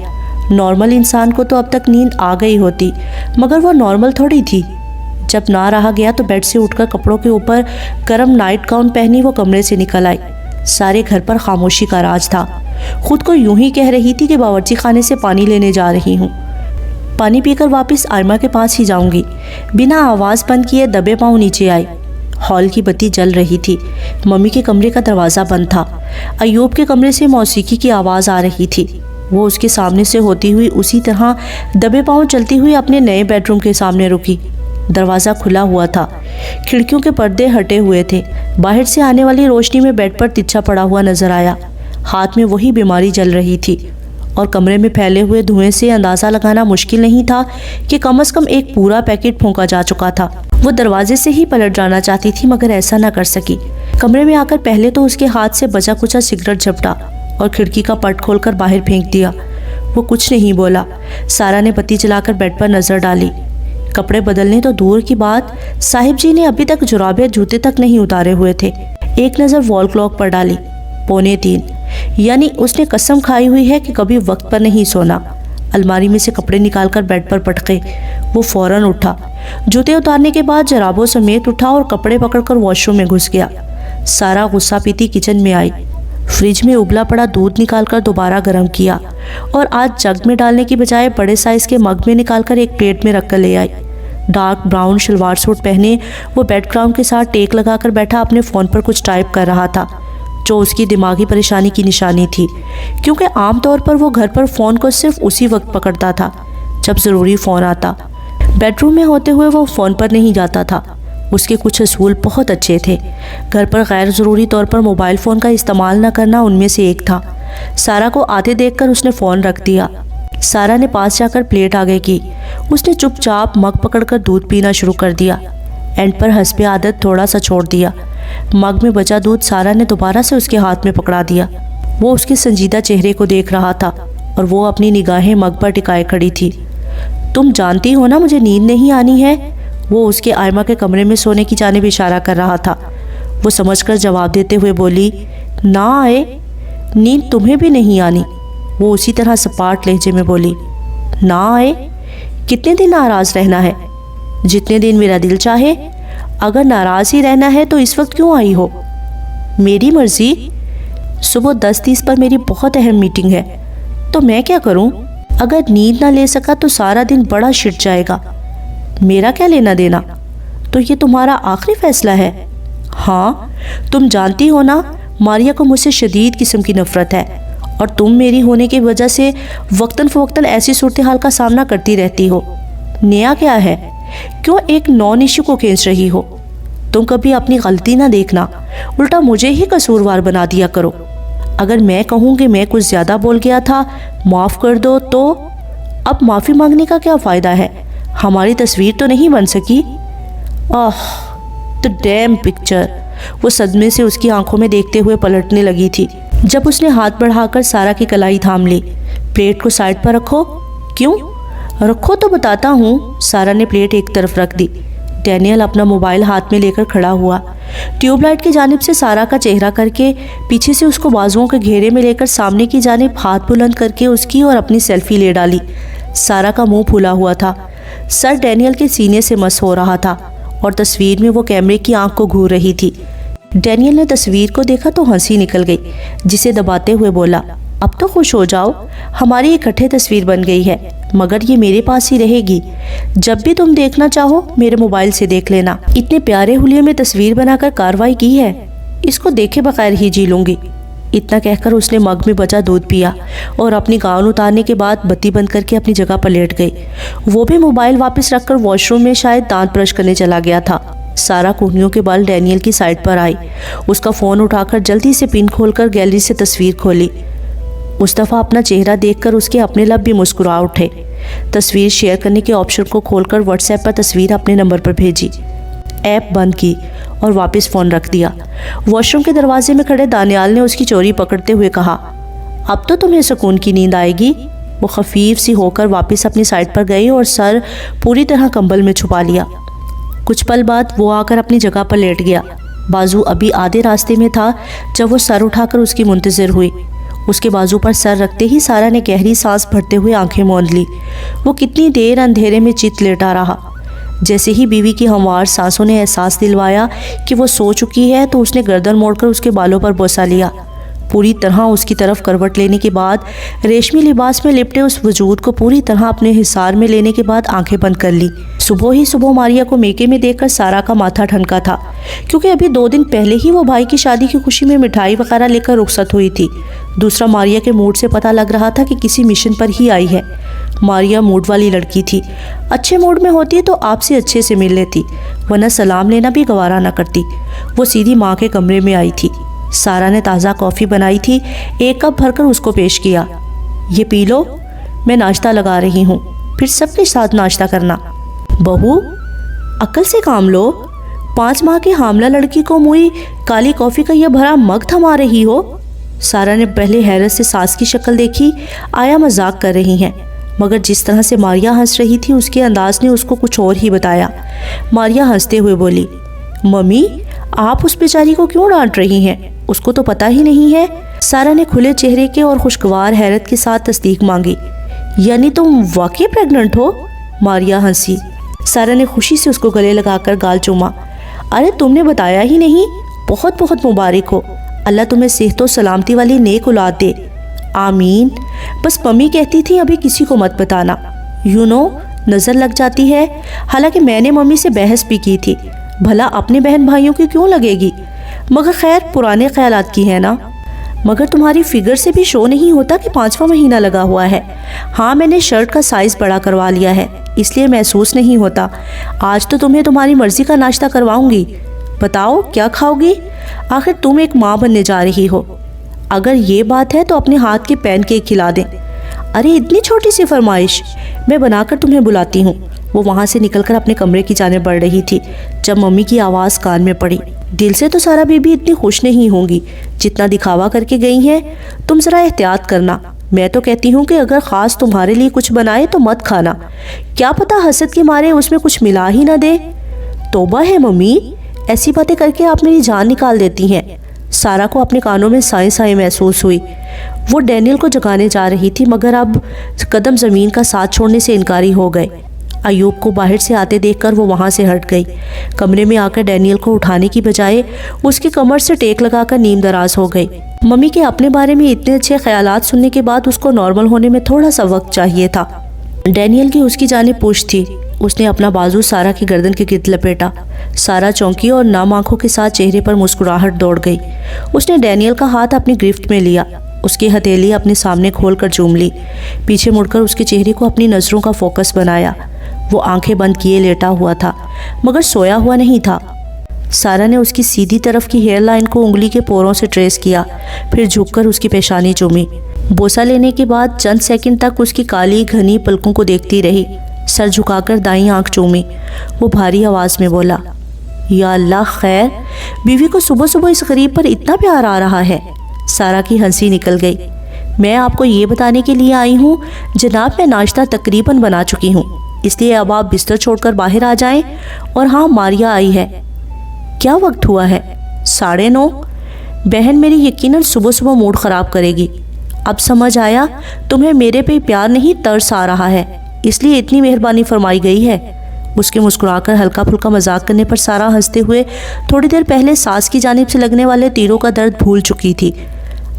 نارمل انسان کو تو اب تک نیند آ گئی ہوتی، مگر وہ نارمل تھوڑی تھی۔ جب نہ رہا گیا تو بیڈ سے اٹھ کر کپڑوں کے اوپر گرم نائٹ گاؤن پہنی وہ کمرے سے نکل آئی۔ سارے گھر پر خاموشی کا راج تھا۔ خود کو یوں ہی کہہ رہی تھی کہ باورچی خانے سے پانی لینے جا رہی ہوں، پانی پی کر واپس آئمہ کے پاس ہی جاؤں گی۔ بنا آواز بند کیے دبے پاؤں نیچے آئی۔ ہال کی بتی جل رہی تھی، ممی کے کمرے کا دروازہ بند تھا۔ ایوب کے کمرے سے موسیقی کی آواز آ رہی تھی۔ وہ اس کے سامنے سے ہوتی ہوئی اسی طرح دبے پاؤں چلتی ہوئی اپنے نئے بیڈ روم کے سامنے رکی۔ دروازہ کھلا ہوا تھا، کھڑکیوں کے پردے ہٹے ہوئے تھے۔ باہر سے آنے والی روشنی میں بیڈ پر تچھا پڑا ہوا نظر آیا۔ ہاتھ میں وہی بیماری جل رہی تھی، اور کمرے میں پھیلے ہوئے دھوئیں سے اندازہ لگانا مشکل نہیں تھا کہ کم از کم ایک پورا پیکٹ پھونکا جا چکا تھا۔ وہ دروازے سے ہی پلٹ جانا چاہتی تھی، مگر ایسا نہ کر سکی۔ کمرے میں آ کر پہلے تو اس کے ہاتھ سے بچا کچا سگریٹ جھپٹا اور کھڑکی کا پٹ کھول کر باہر پھینک دیا۔ وہ کچھ نہیں بولا۔ سارا نے بتی جلا کر بیڈ پر نظر ڈالی۔ کپڑے بدلنے تو دور کی بات، صاحب جی نے ابھی تک جرابے جوتے تک نہیں اتارے ہوئے تھے۔ ایک نظر وال کلاک پر ڈالی، 2:45، یعنی اس نے قسم کھائی ہوئی ہے کہ کبھی وقت پر نہیں سونا۔ الماری میں سے کپڑے نکال کر بیڈ پر پٹکے۔ وہ فوراً اٹھا، جوتے اتارنے کے بعد جرابوں سمیت اٹھا اور کپڑے پکڑ کر واش روم میں گھس گیا۔ سارا غصہ پیتی کچن میں آئی، فریج میں ابلا پڑا دودھ نکال کر دوبارہ گرم کیا، اور آج جگ میں ڈالنے کی بجائے بڑے سائز کے مگ میں نکال کر ایک پلیٹ میں رکھ کر لے آئی۔ ڈارک براؤن شلوار سوٹ پہنے وہ بیڈ گراؤنڈ کے ساتھ ٹیک لگا کر بیٹھا اپنے فون پر کچھ ٹائپ کر رہا تھا، جو اس کی دماغی پریشانی کی نشانی تھی، کیونکہ عام طور پر وہ گھر پر فون کو صرف اسی وقت پکڑتا تھا جب ضروری فون آتا۔ بیڈ روم میں ہوتے ہوئے وہ فون پر نہیں جاتا تھا۔ اس کے کچھ اصول بہت اچھے تھے۔ گھر پر غیر ضروری طور پر موبائل فون کا استعمال نہ کرنا ان میں سے ایک تھا۔ سارا کو آتے دیکھ کر اس نے فون رکھ دیا۔ سارا نے پاس جا کر پلیٹ آگے کی۔ اس نے چپ چاپ مگ پکڑ کر دودھ پینا شروع کر دیا۔ اینڈ پر حسب عادت تھوڑا سا چھوڑ دیا۔ مگ میں بچا دودھ سارا نے دوبارہ سے اس کے ہاتھ میں پکڑا دیا۔ وہ اس کے سنجیدہ چہرے کو دیکھ رہا تھا اور وہ اپنی نگاہیں مگ پر ٹکائے کھڑی تھی۔ تم جانتی ہو نا مجھے نیند نہیں آنی ہے۔ وہ اس کے آئمہ کے کمرے میں سونے کی جانب اشارہ کر رہا تھا۔ وہ سمجھ کر جواب دیتے ہوئے بولی، نہ آئے، نیند تمہیں بھی نہیں آنی۔ وہ اسی طرح سپاٹ لہجے میں بولی، نہ آئے؟ کتنے دن ناراض رہنا ہے؟ جتنے دن میرا دل چاہے۔ اگر ناراض ہی رہنا ہے تو اس وقت کیوں آئی ہو؟ میری مرضی۔ صبح 10:30 پر میری بہت اہم میٹنگ ہے، تو میں کیا کروں؟ اگر نیند نہ لے سکا تو سارا دن بڑا شٹ جائے گا۔ میرا کیا لینا دینا؟ تو یہ تمہارا آخری فیصلہ ہے؟ ہاں، تم جانتی ہو نا ماریا کو مجھ سے شدید قسم کی نفرت ہے، اور تم میری ہونے کی وجہ سے وقتاً فوقتاً ایسی صورتحال کا سامنا کرتی رہتی ہو۔ نیا کیا ہے؟ کیوں ایک نان ایشو کو کھینچ رہی ہو؟ تم کبھی اپنی غلطی نہ دیکھنا، الٹا مجھے ہی قصوروار بنا دیا کرو۔ اگر میں کہوں کہ میں کچھ زیادہ بول گیا تھا، معاف کر دو، تو اب معافی مانگنے کا کیا فائدہ ہے؟ ہماری تصویر تو نہیں بن سکی۔ تو ڈیم پکچر، وہ صدمے سے اس کی آنکھوں میں دیکھتے ہوئے پلٹنے لگی تھی جب اس نے ہاتھ بڑھا کر سارا کی کلائی تھام لی۔ پلیٹ کو سائڈ پر رکھو۔ کیوں؟ رکھو تو بتاتا ہوں۔ سارا نے پلیٹ ایک طرف رکھ دی۔ ڈینیل اپنا موبائل ہاتھ میں لے کر کھڑا ہوا، ٹیوب لائٹ کی جانب سے سارا کا چہرہ کر کے، پیچھے سے اس کو بازوؤں کے گھیرے میں لے کر سامنے کی جانب ہاتھ بلند کر کے اس کی اور اپنی سیلفی لے ڈالی۔ سارا کا منہ پھولا ہوا تھا، سر ڈینیل کے سینے سے مس ہو رہا تھا اور تصویر میں وہ کیمرے کی آنکھ کو گھور رہی تھی۔ ڈینیل نے تصویر کو دیکھا تو ہنسی نکل گئی، جسے دباتے ہوئے بولا، اب تو خوش ہو جاؤ، ہماری اکٹھے تصویر بن گئی ہے، مگر یہ میرے پاس ہی رہے گی۔ جب بھی تم دیکھنا چاہو میرے موبائل سے دیکھ لینا۔ اتنے پیارے حلیے میں تصویر بنا کر کاروائی کی ہے، اس کو دیکھے بغیر ہی جی لوں گی۔ اتنا کہہ کر اس نے مگ میں بچا دودھ پیا اور اپنی گاؤن اتارنے کے بعد بتی بند کر کے اپنی جگہ پر لیٹ گئی۔ وہ بھی موبائل واپس رکھ کر واش روم میں شاید دانت برش کرنے چلا گیا تھا۔ سارا کوہنیوں کے بال ڈینیل کی سائڈ پر آئی، اس کا فون اٹھا کر جلدی سے پن کھول کر گیلری سے تصویر کھولی۔ اس دفعہ اپنا چہرہ دیکھ کر اس کے اپنے لب بھی مسکرا اٹھے۔ تصویر شیئر کرنے کے آپشن کو کھول کر واٹس ایپ پر تصویر اپنے نمبر پر بھیجی، ایپ بند کی اور واپس فون رکھ دیا۔ واش روم کے دروازے میں کھڑے دانیال نے اس کی چوری پکڑتے ہوئے کہا، اب تو تمہیں سکون کی نیند آئے گی۔ وہ خفیف سی ہو کر واپس اپنی سائٹ پر گئی اور سر پوری طرح کمبل میں چھپا لیا۔ کچھ پل بعد وہ آ کر اپنی جگہ پر لیٹ گیا۔ بازو ابھی آدھے راستے میں تھا جب وہ سر اٹھا کر اس کی منتظر ہوئی۔ اس کے بازو پر سر رکھتے ہی سارا نے گہری سانس بھرتے ہوئے آنکھیں موند لی۔ وہ کتنی دیر اندھیرے میں چت لیٹا رہا۔ جیسے ہی بیوی کی ہموار سانسوں نے احساس دلوایا کہ وہ سو چکی ہے تو اس نے گردن موڑ کر اس کے بالوں پر بوسہ لیا۔ پوری طرح اس کی طرف کروٹ لینے کے بعد ریشمی لباس میں لپٹے اس وجود کو پوری طرح اپنے حصار میں لینے کے بعد آنکھیں بند کر لی۔ صبح ہی صبح ماریا کو میکے میں دیکھ کر سارا کا ماتھا ٹھنکا تھا، کیونکہ ابھی 2 دن پہلے ہی وہ بھائی کی شادی کی خوشی میں مٹھائی وغیرہ لے کر رخصت ہوئی تھی۔ دوسرا، ماریا کے موڈ سے پتہ لگ رہا تھا کہ کسی مشن پر ہی آئی ہے۔ ماریا موڈ والی لڑکی تھی، اچھے موڈ میں ہوتی تو آپ سے اچھے سے مل لیتی، ورنہ سلام لینا بھی گوارا نہ کرتی۔ وہ سیدھی ماں کے کمرے میں آئی تھی۔ سارا نے تازہ کافی بنائی تھی، 1 کپ بھر کر اس کو پیش کیا۔ یہ پی لو، میں ناشتہ لگا رہی ہوں، پھر سب کے ساتھ ناشتہ کرنا۔ بہو، عقل سے کام لو، 5 ماہ کی حاملہ لڑکی کو موئی کالی کافی کا یہ بھرا مگ تھما رہی ہو۔ سارا نے پہلے حیرت سے ساس کی شکل دیکھی، آیا مذاق کر رہی ہیں، مگر جس طرح سے ماریا ہنس رہی تھی اس کے انداز نے اس کو کچھ اور ہی بتایا۔ ماریا ہنستے ہوئے بولی، ممی آپ اس بیچاری کو کیوں ڈانٹ رہی ہیں؟ اس کو تو پتہ ہی نہیں ہے۔ سارا نے کھلے چہرے کے اور خوشگوار حیرت کے ساتھ تصدیق مانگی۔ یعنی تم واقعی پریگننٹ ہو؟ ماریا ہنسی۔ سارا نے خوشی سے اس کو گلے لگا کر گال چوما۔ ارے تم نے بتایا ہی نہیں، بہت بہت مبارک ہو، اللہ تمہیں صحت و سلامتی والی نیک اولاد دے۔ آمین۔ بس ممی کہتی تھی ابھی کسی کو مت بتانا، نظر لگ جاتی ہے۔ حالانکہ میں نے ممی سے بحث بھی کی تھی، بھلا اپنے بہن بھائیوں کی کیوں لگے گی، مگر خیر پرانے خیالات کی ہے نا۔ مگر تمہاری فگر سے بھی شو نہیں ہوتا کہ 5واں مہینہ لگا ہوا ہے۔ ہاں میں نے شرٹ کا سائز بڑا کروا لیا ہے، اس لیے محسوس نہیں ہوتا۔ آج تو تمہیں تمہاری مرضی کا ناشتہ کرواؤں گی، بتاؤ کیا کھاؤ گی؟ آخر تم ایک ماں بننے جا رہی ہو، اگر یہ بات ہے تو اپنے ہاتھ کے پین کیک کھلا دیں۔ ارے اتنی چھوٹی سی فرمائش، میں بنا کر تمہیں بلاتی ہوں۔ وہ وہاں سے نکل کر اپنے کمرے کی جانب بڑھ رہی تھی جب ممی کی آواز کان میں پڑی۔ دل سے تو سارا بی بی اتنی خوش نہیں ہوں گی جتنا دکھاوا کر کے گئی ہیں۔ تم ذرا احتیاط کرنا، میں تو کہتی ہوں کہ اگر خاص تمہارے لیے کچھ بنائے تو مت کھانا، کیا پتہ حسد کے مارے اس میں کچھ ملا ہی نہ دے۔ توبہ ہے ممی، ایسی باتیں کر کے آپ میری جان نکال دیتی ہیں۔ سارا کو اپنے کانوں میں سائیں سائیں محسوس ہوئی۔ وہ ڈینیل کو جگانے جا رہی تھی مگر اب قدم زمین کا ساتھ چھوڑنے سے انکاری ہو گئے۔ ایوب کو باہر سے آتے دیکھ کر وہ وہاں سے ہٹ گئی۔ کمرے میں آ کر ڈینیل کو اٹھانے کی بجائے اس کی کمر سے ٹیک لگا کر نیم دراز ہو گئی۔ ممی کے اپنے بارے میں اتنے اچھے خیالات سننے کے بعد اس کو نارمل ہونے میں تھوڑا سا وقت چاہیے تھا۔ ڈینیل کی اس کی جانب پوچھ تھی، اس نے اپنا بازو سارا کی گردن کے گرد لپیٹا۔ سارا چونکی اور نم آنکھوں کے ساتھ چہرے پر مسکراہٹ دوڑ گئی۔ اس نے ڈینیل کا ہاتھ اپنی گرفت میں لیا، اس کی ہتھیلی اپنے سامنے کھول کر چوم لی، پیچھے مڑ کر اس کے چہرے کو اپنی نظروں کا فوکس بنایا۔ وہ آنکھیں بند کیے لیٹا ہوا تھا مگر سویا ہوا نہیں تھا۔ سارا نے اس کی سیدھی طرف کی ہیئر لائن کو انگلی کے پوروں سے ٹریس کیا، پھر جھک کر اس کی پیشانی چومی۔ بوسہ لینے کے بعد چند سیکنڈ تک اس کی کالی گھنی پلکوں کو دیکھتی رہی، سر جھکا کر دائیں آنکھ چومی۔ وہ بھاری آواز میں بولا، یا اللہ خیر، بیوی کو صبح صبح اس غریب پر اتنا پیار آ رہا ہے۔ سارا کی ہنسی نکل گئی۔ میں آپ کو یہ بتانے کے لیے آئی ہوں جناب، میں ناشتہ تقریباً بنا چکی ہوں، اس لیے اب آپ بستر چھوڑ کر باہر آ جائیں۔ اور ہاں، ماریا آئی ہے۔ کیا وقت ہوا ہے؟ 9:30۔ بہن میری یقیناً صبح صبح موڈ خراب کرے گی۔ اب سمجھ آیا تمہیں میرے پہ پیار نہیں ترس آ رہا ہے، اس لیے اتنی مہربانی فرمائی گئی ہے۔ اس کے مسکرا کر ہلکا پھلکا مذاق کرنے پر سارا ہنستے ہوئے تھوڑی دیر پہلے ساس کی جانب سے لگنے والے تیروں کا درد بھول چکی تھی۔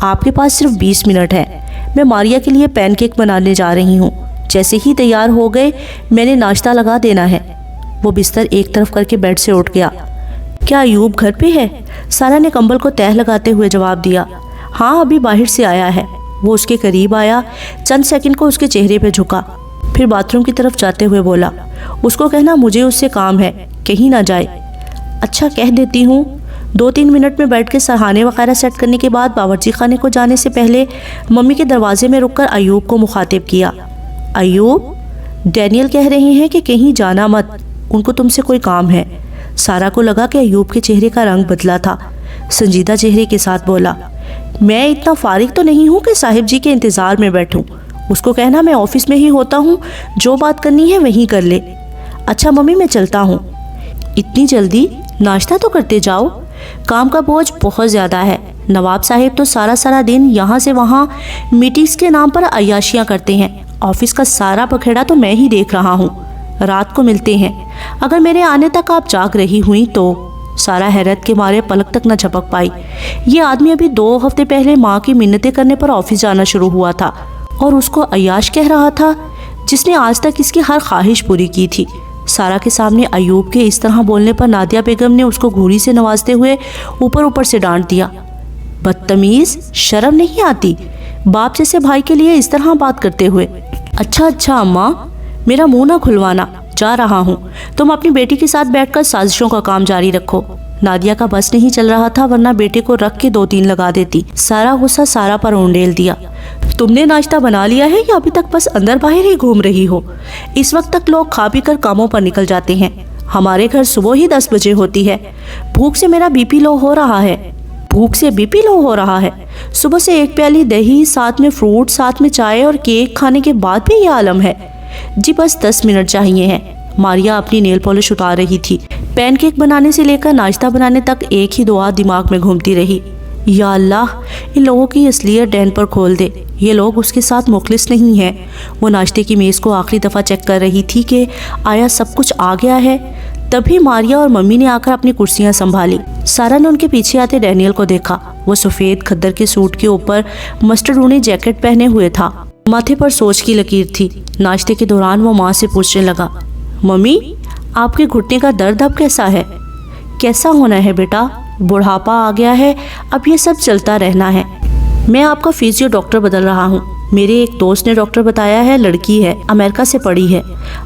آپ کے پاس صرف 20 منٹ ہے، میں ماریا کے لیے پین کیک بنانے جا رہی ہوں، جیسے ہی تیار ہو گئے میں نے ناشتہ لگا دینا ہے۔ وہ بستر ایک طرف کر کے بیڈ سے اٹھ گیا۔ کیا ایوب گھر پہ ہے؟ سارا نے کمبل کو تہہ لگاتے ہوئے جواب دیا۔ ہاں، ابھی باہر سے آیا ہے۔ وہ اس کے قریب آیا، چند سیکنڈ کو اس کے چہرے پہ جھکا، پھر باتھ روم کی طرف جاتے ہوئے بولا، اس کو کہنا مجھے اس سے کام ہے، کہیں نہ جائے۔ اچھا، کہہ دیتی ہوں۔ 2-3 منٹ میں بیٹھ کے سرہانے وغیرہ سیٹ کرنے کے بعد باورچی خانے کو جانے سے پہلے ممی کے دروازے میں رک کر ایوب کو مخاطب کیا۔ ایوب، ڈینیل کہہ رہے ہیں کہ کہیں جانا مت، ان کو تم سے کوئی کام ہے۔ سارا کو لگا کہ ایوب کے چہرے کا رنگ بدلا تھا، سنجیدہ چہرے کے ساتھ بولا، میں اتنا فارغ تو نہیں ہوں کہ صاحب جی کے انتظار میں بیٹھوں، اس کو کہنا میں آفس میں ہی ہوتا ہوں، جو بات کرنی ہے وہیں کر لے۔ اچھا ممی، میں چلتا ہوں۔ اتنی جلدی؟ ناشتہ تو کرتے جاؤ، کام کا بوجھ بہت زیادہ ہے۔ نواب صاحب تو سارا دن یہاں سے وہاں میٹنگز کے نام پر عیاشیاں کرتے ہیں، آفس کا سارا بکھیڑا تو میں ہی دیکھ رہا ہوں۔ رات کو ملتے ہیں، اگر میرے آنے تک آپ جاگ رہی ہوئیں تو۔ سارا حیرت کے مارے پلک تک نہ جھپک پائی۔ یہ آدمی ابھی 2 ہفتے پہلے ماں کی منتیں کرنے پر آفس جانا شروع ہوا تھا اور اس کو عیاش کہہ رہا تھا، جس نے آج تک اس کی ہر خواہش پوری کی تھی۔ سارا کے سامنے ایوب کے اس طرح بولنے پر نادیہ بیگم نے اس کو گھوری سے نوازتے ہوئے اوپر سے ڈانٹ دیا، بدتمیز، شرم نہیں آتی باپ جیسے بھائی کے لیے اس طرح بات کرتے ہوئے؟ اچھا اماں، میرا منہ نہ کھلوانا، جا رہا ہوں، تم اپنی بیٹی کے ساتھ بیٹھ کر سازشوں کا کام جاری رکھو۔ نادیہ کا بس نہیں چل رہا تھا، ورنہ بیٹے کو رکھ کے 2-3 لگا دیتی۔ سارا غصہ سارا پر اونڈیل دیا۔ تم نے ناشتہ بنا لیا ہے یا ابھی تک بس اندر باہر ہی گھوم رہی ہو؟ اس وقت تک لوگ کھا پی کر کاموں پر نکل جاتے ہیں، ہمارے گھر صبح ہی 10 بجے ہوتی ہے۔ بھوک سے میرا بی پی لو ہو رہا ہے۔ بھوک سے بی پی لو ہو رہا ہے؟ صبح سے 1 پیالی دہی، ساتھ میں فروٹ، ساتھ میں چائے اور کیک کھانے کے بعد بھی یہ عالم ہے؟ جی بس 10 منٹ چاہیے ہیں۔ ماریا اپنی نیل پالش اتار رہی تھی۔ پین کیک بنانے سے لے کر ناشتہ بنانے تک ایک ہی دعا دماغ میں گھومتی رہی، یا اللہ ان لوگوں کی اصلیت ڈین پر کھول دے، یہ لوگ اس کے ساتھ مخلص نہیں ہیں۔ وہ ناشتے کی میز کو آخری دفعہ چیک کر رہی تھی کہ آیا سب کچھ آ گیا ہے، تبھی ماریا اور ممی نے آ کر اپنی کرسیاں سنبھالی۔ سارا نے ان کے پیچھے آتے ڈینیل کو دیکھا۔ وہ سفید کھدر کے سوٹ کے اوپر مسٹرڈ اونی جیکٹ پہنے ہوئے تھا، ماتھے پر سوچ کی لکیر تھی۔ ناشتے کے دوران وہ ماں سے پوچھنے لگا، ممی آپ کے گھٹنے کا درد اب کیسا ہے؟ کیسا ہونا ہے بیٹا، بڑھاپا آ گیا ہے، اب یہ سب چلتا رہنا ہے۔ میں آپ کا فیزیو ڈاکٹر بدل رہا ہوں، میرے ایک دوست نے ڈاکٹر بتایا ہے، لڑکی ہے، امریکہ سے پڑھی ہے،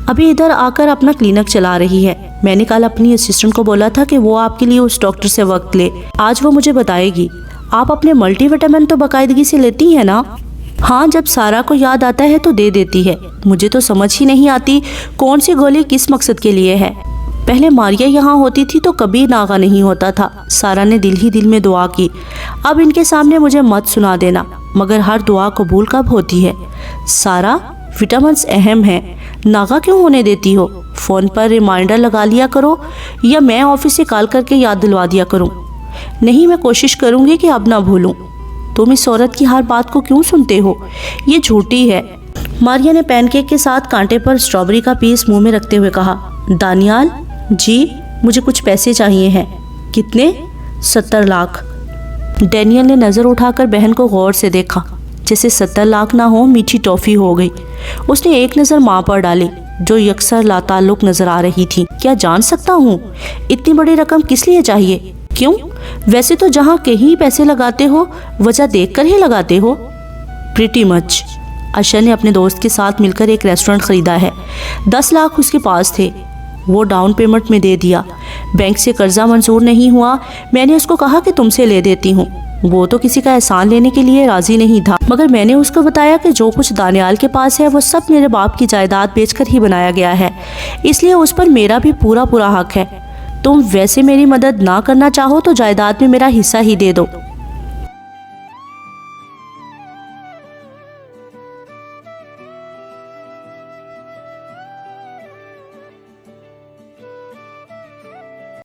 ابھی ادھر آ کر اپنا کلینک چلا رہی ہے۔ میں نے کل اپنی اسسٹنٹ کو بولا تھا کہ وہ آپ کے لیے اس ڈاکٹر سے وقت لے، آج وہ مجھے بتائے گی۔ آپ اپنے ملٹی وٹامن تو باقاعدگی سے لیتی ہیں نا؟ ہاں، جب سارا کو یاد آتا ہے تو دے دیتی ہے، مجھے تو سمجھ ہی نہیں آتی کون سی گولی کس مقصد کے لیے ہے۔ پہلے ماریا یہاں ہوتی تھی تو کبھی ناغہ نہیں ہوتا تھا۔ سارا نے دل ہی دل میں دعا کی، اب ان کے سامنے مجھے مت سنا دینا، مگر ہر دعا قبول کب ہوتی ہے؟ سارا، وٹامنس اہم ہیں، ناغہ کیوں ہونے دیتی ہو؟ فون پر ریمائنڈر لگا لیا کرو یا میں آفس سے کال کر کے یاد دلوا دیا کروں۔ نہیں، میں کوشش کروں گی کہ اب نہ بھولوں۔ تم اس عورت کی ہر بات کو کیوں سنتے ہو؟ یہ جھوٹی ہے۔ ماریا نے پین کیک کے ساتھ کانٹے پر اسٹرابری کا پیس منہ میں رکھتے ہوئے کہا، دانیال جی، مجھے کچھ پیسے چاہیے ہیں۔ کتنے؟ 70 لاکھ۔ ڈینیل نے نظر اٹھا کر بہن کو غور سے دیکھا، جیسے 70 لاکھ نہ ہو میٹھی ٹافی ہو گئی۔ اس نے ایک نظر ماں پر ڈالی، جو یکسر لاتعلق نظر آ رہی تھی۔ کیا جان سکتا ہوں اتنی بڑی رقم کس لیے چاہیے؟ کیوں؟ ویسے تو جہاں کہیں پیسے لگاتے ہو وجہ دیکھ کر ہی لگاتے ہو۔ Pretty much. ارشد نے اپنے دوست کے ساتھ مل کر ایک ریسٹورنٹ خریدا ہے۔ 10 لاکھ اس کے پاس تھے، وہ ڈاؤن پیمنٹ میں دے دیا۔ بینک سے قرضہ منظور نہیں ہوا، میں نے اس کو کہا کہ تم سے لے دیتی ہوں۔ وہ تو کسی کا احسان لینے کے لیے راضی نہیں تھا، مگر میں نے اس کو بتایا کہ جو کچھ دانیال کے پاس ہے وہ سب میرے باپ کی جائیداد بیچ کر ہی بنایا گیا ہے، اس لیے اس پر میرا بھی پورا حق ہے۔ تم ویسے میری مدد نہ کرنا چاہو تو جائیداد میں میرا حصہ ہی دے دو۔